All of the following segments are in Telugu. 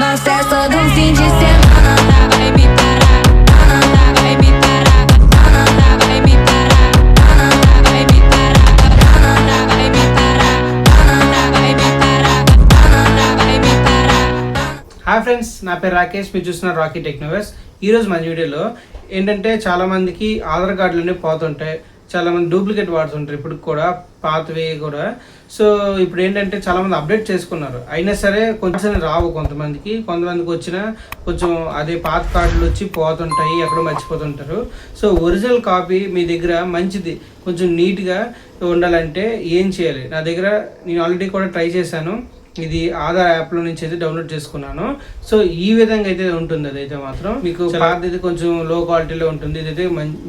Nossa, é só de fim de semana. Nada vai me parar, nada vai me parar, nada vai me parar, nada vai me parar, nada vai me parar, nada vai me parar, nada vai me parar. Hi friends, నా పేరు రాకేష్. మీరు చూస్తున్న రాకీ టెక్నోవర్స్. ఈరోజు మన వీడియోలో ఏంటంటే చాలామందికి ఆధార్ కార్డులన్నీ పోతుంటాయి, చాలామంది డూప్లికేట్ వాడుతుంటారు ఇప్పుడు కూడా, పాతవి కూడా. సో ఇప్పుడు ఏంటంటే చాలామంది అప్డేట్ చేసుకున్నారు, అయినా సరే కొంచెం రావు కొంతమందికి వచ్చినా కొంచెం అదే పాత కార్డులు వచ్చి పోతుంటాయి, ఎక్కడో మర్చిపోతుంటారు. సో ఒరిజినల్ కాపీ మీ దగ్గర మంచిది కొంచెం నీట్గా ఉండాలంటే ఏం చేయాలి? నా దగ్గర నేను ఆల్రెడీ కూడా ట్రై చేశాను, ఇది ఆధార్ యాప్లో నుంచి అయితే డౌన్లోడ్ చేసుకున్నాను. సో ఈ విధంగా అయితే ఉంటుంది. అదైతే మాత్రం మీకు పాతది కొంచెం లో క్వాలిటీలో ఉంటుంది, ఇదైతే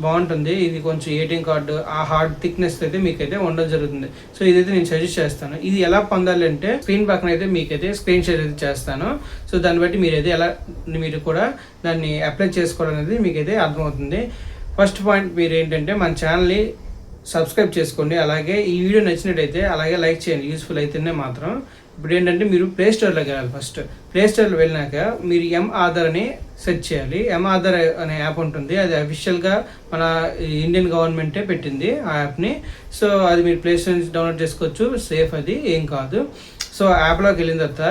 బాగుంటుంది. ఇది కొంచెం ఏటీఎం కార్డు ఆ హార్డ్ థిక్నెస్ అయితే మీకైతే ఉండడం జరుగుతుంది. సో ఇదైతే నేను సజెస్ట్ చేస్తాను. ఇది ఎలా పొందాలి అంటే స్క్రీన్ పక్కన అయితే మీకైతే స్క్రీన్ షేర్ అయితే చేస్తాను. సో దాన్ని బట్టి మీరైతే ఎలా మీరు కూడా దాన్ని అప్లై చేసుకోవడం అనేది మీకైతే అర్థమవుతుంది. ఫస్ట్ పాయింట్ మీరు ఏంటంటే మన ఛానల్ని సబ్స్క్రైబ్ చేసుకోండి, అలాగే ఈ వీడియో నచ్చినట్టయితే అలాగే లైక్ చేయండి, యూస్ఫుల్ అయితేనే మాత్రం. ఇప్పుడు ఏంటంటే మీరు ప్లే స్టోర్లోకి వెళ్ళాలి. ఫస్ట్ ప్లే స్టోర్లో వెళ్ళినాక మీరు ఆధార్ అని సెర్చ్ చేయాలి. ఆధార్ అనే యాప్ ఉంటుంది, అది అఫీషియల్గా మన ఇండియన్ గవర్నమెంటే పెట్టింది ఆ యాప్ని. సో అది మీరు ప్లే స్టోర్ నుంచి డౌన్లోడ్ చేసుకోవచ్చు, సేఫ్, అది ఏం కాదు. సో యాప్లోకి వెళ్ళిన తర్వాత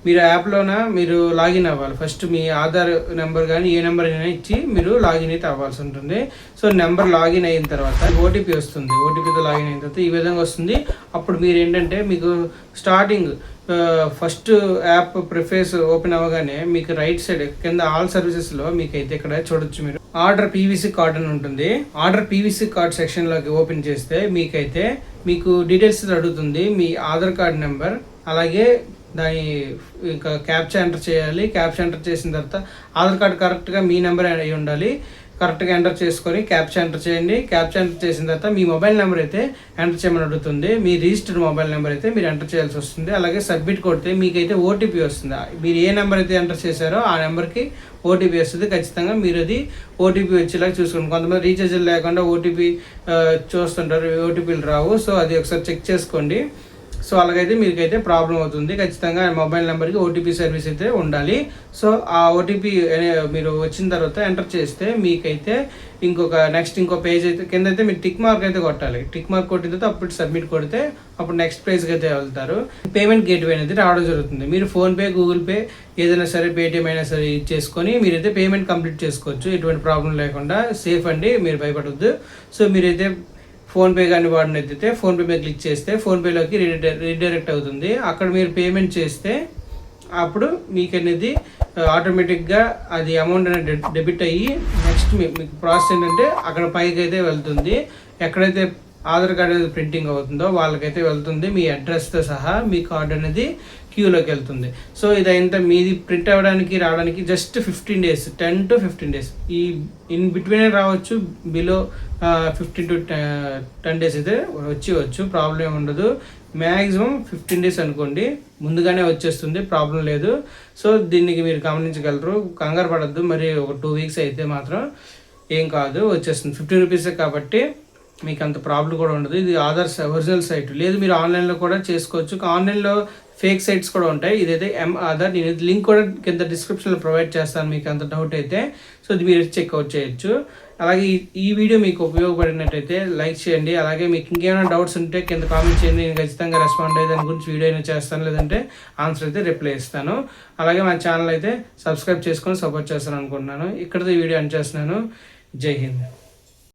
మీరు యాప్లోన మీరు లాగిన్ అవ్వాలి. ఫస్ట్ మీ ఆధార్ నెంబర్ కానీ ఏ నెంబర్ అయినా ఇచ్చి మీరు లాగిన్ అయితే అవ్వాల్సి ఉంటుంది. సో నెంబర్ లాగిన్ అయిన తర్వాత ఓటీపీ వస్తుంది, ఓటీపీతో లాగిన్ అయిన తర్వాత ఈ విధంగా వస్తుంది. అప్పుడు మీరు ఏంటంటే మీకు starting first app preface open అవ్వగానే మీకు రైట్ సైడ్ కింద ఆల్ సర్వీసెస్లో మీకైతే ఇక్కడ చూడొచ్చు, మీరు ఆర్డర్ పీవీసీ కార్డ్ అని ఉంటుంది. ఆర్డర్ పీవీసీ కార్డ్ సెక్షన్లోకి ఓపెన్ చేస్తే మీకైతే మీకు డీటెయిల్స్ అడుగుతుంది, మీ ఆధార్ కార్డ్ నెంబర్, అలాగే దాని ఇంకా క్యాప్చా ఎంటర్ చేయాలి. క్యాప్చా ఎంటర్ చేసిన తర్వాత ఆధార్ కార్డ్ కరెక్ట్గా మీ నెంబర్ అయి ఉండాలి, కరెక్ట్గా ఎంటర్ చేసుకొని క్యాప్చా ఎంటర్ చేయండి. క్యాప్చా ఎంటర్ చేసిన తర్వాత మీ మొబైల్ నెంబర్ అయితే ఎంటర్ చేయమని అడుగుతుంది, మీ రిజిస్టర్డ్ మొబైల్ నెంబర్ అయితే మీరు ఎంటర్ చేయాల్సి వస్తుంది. అలాగే సబ్మిట్ కొడితే మీకైతే ఓటీపీ వస్తుంది. మీరు ఏ నెంబర్ అయితే ఎంటర్ చేశారో ఆ నెంబర్కి ఓటీపీ వస్తుంది. ఖచ్చితంగా మీరు అది ఓటీపీ వచ్చేలాగా చూసుకోండి. కొంతమంది రీఛార్జ్ లేకుండా ఓటీపీ చూస్తుంటారు, ఓటీపీలు రావు. సో అది ఒకసారి చెక్ చేసుకోండి. సో అలాగైతే మీకైతే ప్రాబ్లం అవుతుంది. ఖచ్చితంగా మొబైల్ నెంబర్కి ఓటీపీ సర్వీస్ అయితే ఉండాలి. సో ఆ ఓటీపీ మీరు వచ్చిన తర్వాత ఎంటర్ చేస్తే మీకైతే ఇంకో పేజ్ అయితే కింద అయితే మీరు టిక్ మార్క్ అయితే కొట్టాలి. టిక్ మార్క్ కొట్టిన తర్వాత అప్పుడు సబ్మిట్ కొడితే అప్పుడు నెక్స్ట్ పేజ్కి అయితే వెళ్తారు. పేమెంట్ గేట్వే అనేది రావడం జరుగుతుంది. మీరు ఫోన్పే, గూగుల్ పే ఏదైనా సరే, పేటిఎం అయినా సరే యూజ్ చేసుకొని మీరైతే పేమెంట్ కంప్లీట్ చేసుకోవచ్చు, ఎటువంటి ప్రాబ్లం లేకుండా. సేఫ్ అండి, మీరు భయపడవద్దు. సో మీరైతే ఫోన్పే కానీ వాడినైతే ఫోన్పే మీద క్లిక్ చేస్తే ఫోన్పేలోకి రీడైరెక్ట్ అవుతుంది. అక్కడ మీరు పేమెంట్ చేస్తే అప్పుడు మీకు అనేది ఆటోమేటిక్గా అది అమౌంట్ అనేది డెబిట్ అయ్యి నెక్స్ట్ మీకు ప్రాసెస్ ఏంటంటే అక్కడ పైకి అయితే వెళ్తుంది. ఎక్కడైతే ఆధార్ కార్డ్ అనేది ప్రింటింగ్ అవుతుందో వాళ్ళకైతే వెళ్తుంది, మీ అడ్రస్తో సహా మీ కార్డు అనేది క్యూలోకి వెళ్తుంది. సో ఇదంతా మీది ప్రింట్ అవ్వడానికి రావడానికి జస్ట్ 15 days, 10 to 15 days, ఈ ఇన్ బిట్వీనే రావచ్చు, బిలో 15 to 10 days అయితే వచ్చేవచ్చు, ప్రాబ్లం ఉండదు. మ్యాక్సిమం 15 days అనుకోండి, ముందుగానే వచ్చేస్తుంది, ప్రాబ్లం లేదు. సో దీనికి మీరు గమనించగలరు, కంగారు పడద్దు. మరి ఒక 2 weeks అయితే మాత్రం ఏం కాదు, వచ్చేస్తుంది. 50 rupees కాబట్టి మీకు అంత ప్రాబ్లం కూడా ఉండదు. ఇది ఆధార్ ఒరిజినల్ సైట్, లేదు మీరు ఆన్లైన్లో కూడా చేసుకోవచ్చు. ఆన్లైన్లో ఫేక్ సైట్స్ కూడా ఉంటాయి. ఇదైతే ఆధార్, నేను లింక్ కూడా కింద డిస్క్రిప్షన్లో ప్రొవైడ్ చేస్తాను మీకు అంత డౌట్ అయితే. సో ఇది మీరు చెక్అవుట్ చేయొచ్చు. అలాగే ఈ వీడియో మీకు ఉపయోగపడినట్టయితే లైక్ చేయండి. అలాగే మీకు ఇంకేమైనా డౌట్స్ ఉంటే కింద కామెంట్ చేయండి, నేను ఖచ్చితంగా రెస్పాండ్ అయ్యి దాని గురించి వీడియో అయినా చేస్తాను, లేదంటే ఆన్సర్ అయితే రిప్లై ఇస్తాను. అలాగే మా ఛానల్ అయితే సబ్స్క్రైబ్ చేసుకొని సపోర్ట్ చేస్తాను అనుకుంటున్నాను. ఇక్కడితో ఈ వీడియో ఎండ్ చేస్తున్నాను. జై హింద్.